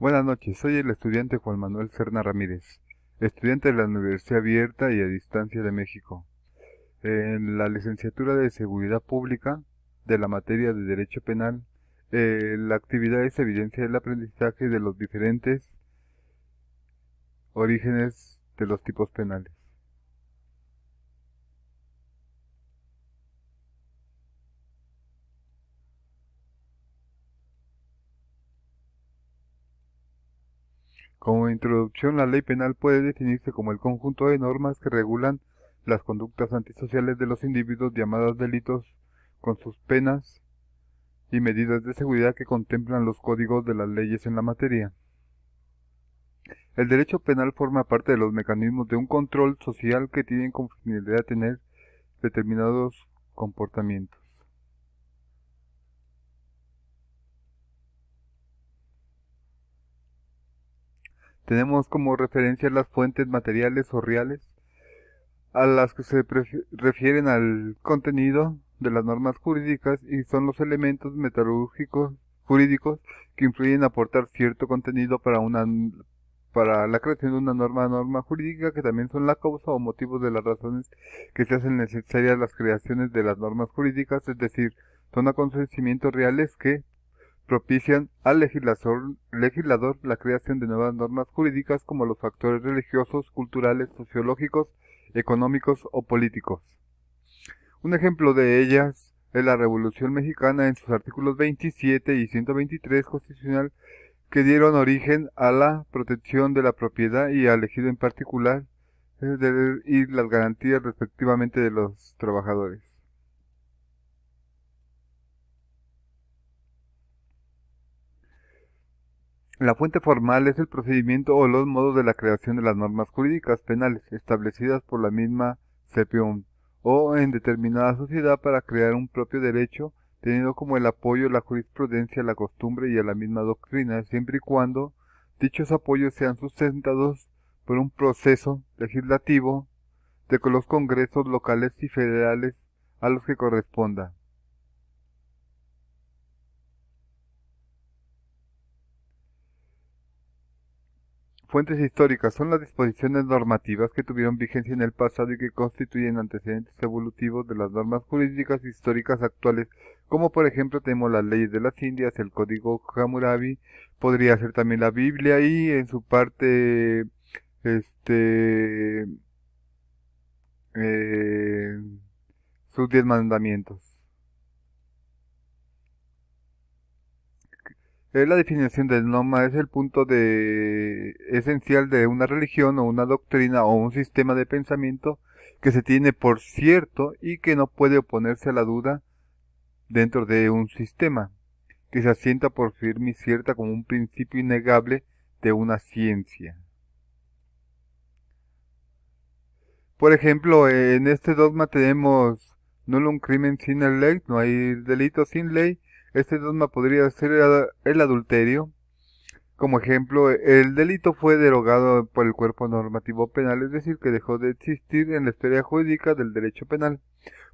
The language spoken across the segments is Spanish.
Buenas noches, soy el estudiante Juan Manuel Serna Ramírez, estudiante de la Universidad Abierta y a Distancia de México, en la licenciatura de Seguridad Pública de la materia de Derecho Penal. La actividad es evidencia del aprendizaje de los diferentes orígenes de los tipos penales. Como introducción, la ley penal puede definirse como el conjunto de normas que regulan las conductas antisociales de los individuos llamadas delitos, con sus penas y medidas de seguridad que contemplan los códigos de las leyes en la materia. El derecho penal forma parte de los mecanismos de un control social que tienen como finalidad tener determinados comportamientos. Tenemos como referencia las fuentes materiales o reales a las que se refieren al contenido de las normas jurídicas y son los elementos metalúrgicos jurídicos que influyen en aportar cierto contenido para la creación de una norma jurídica, que también son la causa o motivos de las razones que se hacen necesarias las creaciones de las normas jurídicas, es decir, son acontecimientos reales que propician al legislador la creación de nuevas normas jurídicas, como los factores religiosos, culturales, sociológicos, económicos o políticos. Un ejemplo de ellas es la Revolución Mexicana en sus artículos 27 y 123 constitucional, que dieron origen a la protección de la propiedad y al ejido en particular, y las garantías respectivamente de los trabajadores. La fuente formal es el procedimiento o los modos de la creación de las normas jurídicas penales establecidas por la misma CPUM o en determinada sociedad para crear un propio derecho, teniendo como el apoyo la jurisprudencia, la costumbre y a la misma doctrina, siempre y cuando dichos apoyos sean sustentados por un proceso legislativo de los congresos locales y federales a los que corresponda. Fuentes históricas son las disposiciones normativas que tuvieron vigencia en el pasado y que constituyen antecedentes evolutivos de las normas jurídicas históricas actuales, como por ejemplo tenemos las leyes de las Indias, el Código Hammurabi, podría ser también la Biblia y en su parte, este, eh, sus 10 mandamientos. La definición del norma es el punto esencial de una religión o una doctrina o un sistema de pensamiento que se tiene por cierto y que no puede oponerse a la duda dentro de un sistema, que se asienta por firme y cierta como un principio innegable de una ciencia. Por ejemplo, en este dogma tenemos nullum crimen sine ley, no hay delito sin ley. Este dogma podría ser el adulterio. Como ejemplo, el delito fue derogado por el cuerpo normativo penal, es decir, que dejó de existir en la historia jurídica del derecho penal,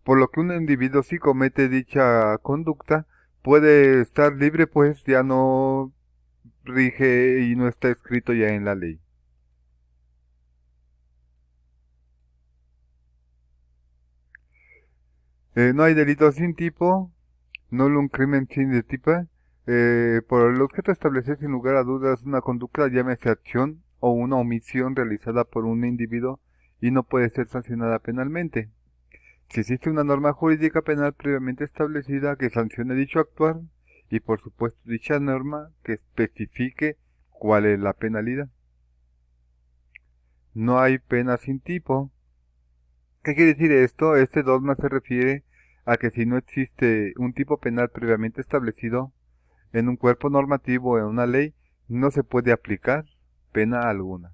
por lo que un individuo si comete dicha conducta puede estar libre, pues ya no rige y no está escrito ya en la ley. No hay delito sin tipo, nullum crimen sine tipo. Por el objeto de establecer sin lugar a dudas una conducta, llámese acción o una omisión realizada por un individuo y no puede ser sancionada penalmente. Si existe una norma jurídica penal previamente establecida que sancione dicho actuar y por supuesto dicha norma que especifique cuál es la penalidad. No hay pena sin tipo. ¿Qué quiere decir esto? Este dogma se refiere a que si no existe un tipo penal previamente establecido en un cuerpo normativo o en una ley, no se puede aplicar pena alguna.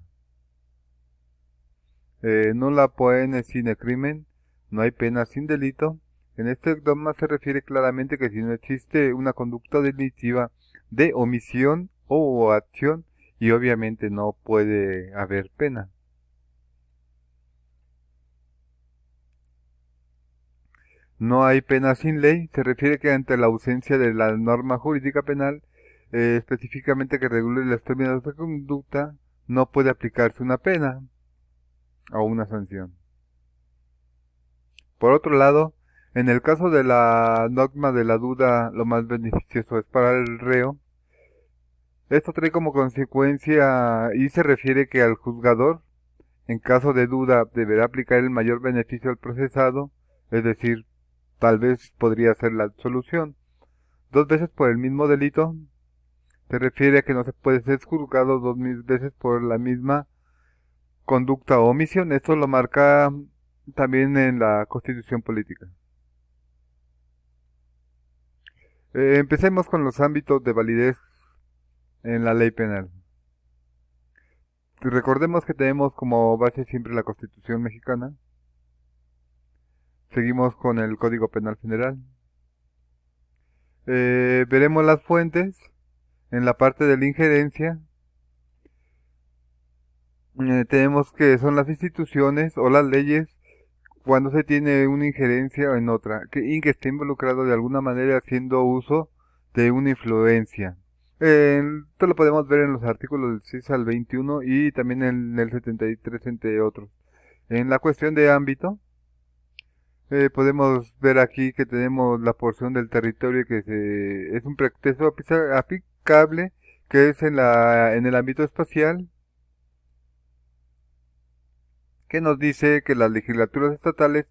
Nulla poene sine crimen, no hay pena sin delito. En este dogma se refiere claramente que si no existe una conducta delictiva de omisión o acción, y obviamente no puede haber pena. No hay pena sin ley, se refiere que ante la ausencia de la norma jurídica penal, específicamente que regule los términos de conducta, no puede aplicarse una pena o una sanción. Por otro lado, en el caso de la norma de la duda, lo más beneficioso es para el reo. Esto trae como consecuencia y se refiere que al juzgador, en caso de duda, deberá aplicar el mayor beneficio al procesado, es decir, tal vez podría ser la absolución. Dos veces por el mismo delito se refiere a que no se puede ser juzgado dos mil veces por la misma conducta o omisión. Esto lo marca también en la Constitución política. Empecemos con los ámbitos de validez en la ley penal. Recordemos que tenemos como base siempre la Constitución mexicana. Seguimos con el Código Penal Federal. Veremos las fuentes en la parte de la injerencia. Tenemos que son las instituciones o las leyes cuando se tiene una injerencia en otra, que esté involucrado de alguna manera haciendo uso de una influencia. Esto lo podemos ver en los artículos del 6 al 21 y también en el 73 entre otros. En la cuestión de ámbito, podemos ver aquí que tenemos la porción del territorio es un pretexto aplicable que es en el ámbito espacial, que nos dice que las legislaturas estatales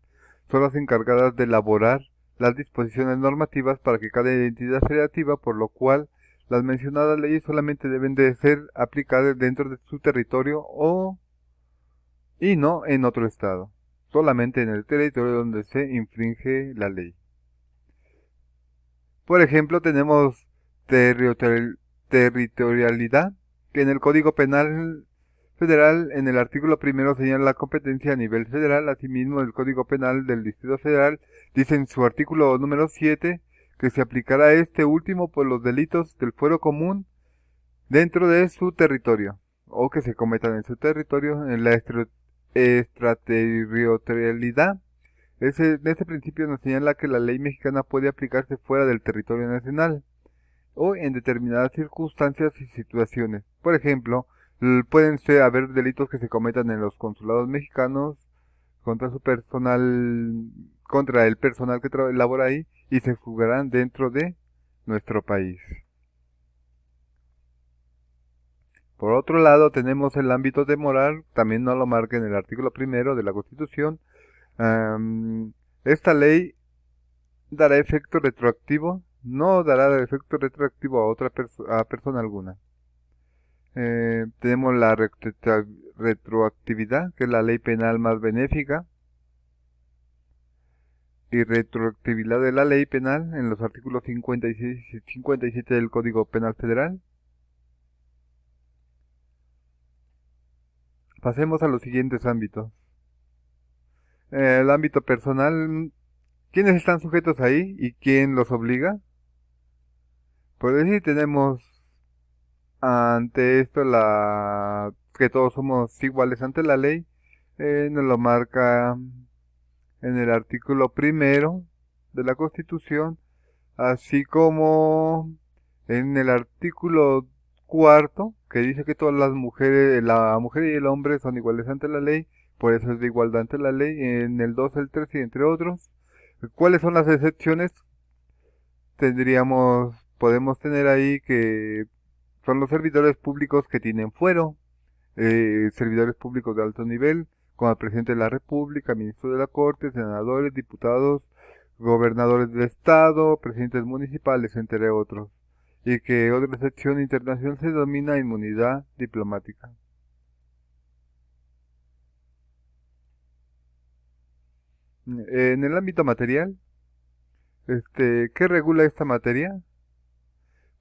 son las encargadas de elaborar las disposiciones normativas para que cada entidad federativa, por lo cual las mencionadas leyes solamente deben de ser aplicadas dentro de su territorio y no en otro estado, solamente en el territorio donde se infringe la ley. Por ejemplo, tenemos territorialidad, que en el Código Penal Federal, en el artículo primero señala la competencia a nivel federal. Asimismo, el Código Penal del Distrito Federal dice en su artículo número 7 que se aplicará este último por los delitos del fuero común dentro de su territorio o que se cometan en su territorio. En la extraterritorialidad, este principio nos señala que la ley mexicana puede aplicarse fuera del territorio nacional o en determinadas circunstancias y situaciones. Por ejemplo, pueden haber delitos que se cometan en los consulados mexicanos contra su personal, contra el personal que labora ahí y se juzgarán dentro de nuestro país. Por otro lado, tenemos el ámbito de moral, también no lo marca en el artículo primero de la Constitución. Esta ley dará efecto retroactivo, no dará efecto retroactivo a otra a persona alguna. Tenemos la retroactividad, que es la ley penal más benéfica, y retroactividad de la ley penal en los artículos 56 y 57 del Código Penal Federal. Pasemos a los siguientes ámbitos. El ámbito personal, ¿quiénes están sujetos ahí y quién los obliga? Pues decir, tenemos ante esto que todos somos iguales ante la ley, nos lo marca en el artículo primero de la Constitución, así como en el artículo cuarto, que dice que todas las mujeres, la mujer y el hombre son iguales ante la ley, por eso es de igualdad ante la ley, en el 2, el 3 y entre otros. ¿Cuáles son las excepciones? Podemos tener ahí que son los servidores públicos que tienen fuero, servidores públicos de alto nivel, como el presidente de la República, ministro de la Corte, senadores, diputados, gobernadores del Estado, presidentes municipales, entre otros. Y que otra excepción internacional se denomina inmunidad diplomática. En el ámbito material, ¿qué regula esta materia?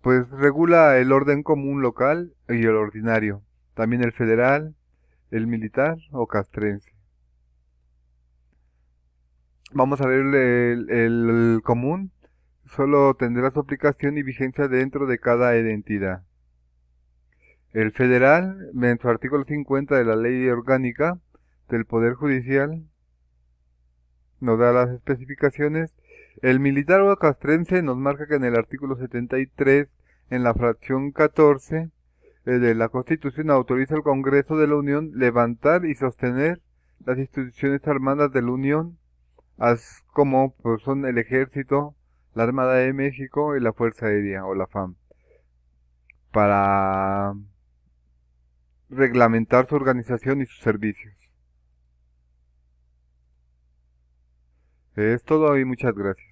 Pues regula el orden común local y el ordinario, también el federal, el militar o castrense. Vamos a ver el común, solo tendrá su aplicación y vigencia dentro de cada entidad. El federal, en su artículo 50 de la Ley Orgánica del Poder Judicial, nos da las especificaciones. El militar o castrense nos marca que en el artículo 73 en la fracción 14 de la Constitución autoriza al Congreso de la Unión levantar y sostener las instituciones armadas de la Unión, como pues, son el Ejército, la Armada de México y la Fuerza Aérea o la FAM, para reglamentar su organización y sus servicios. Es todo y muchas gracias.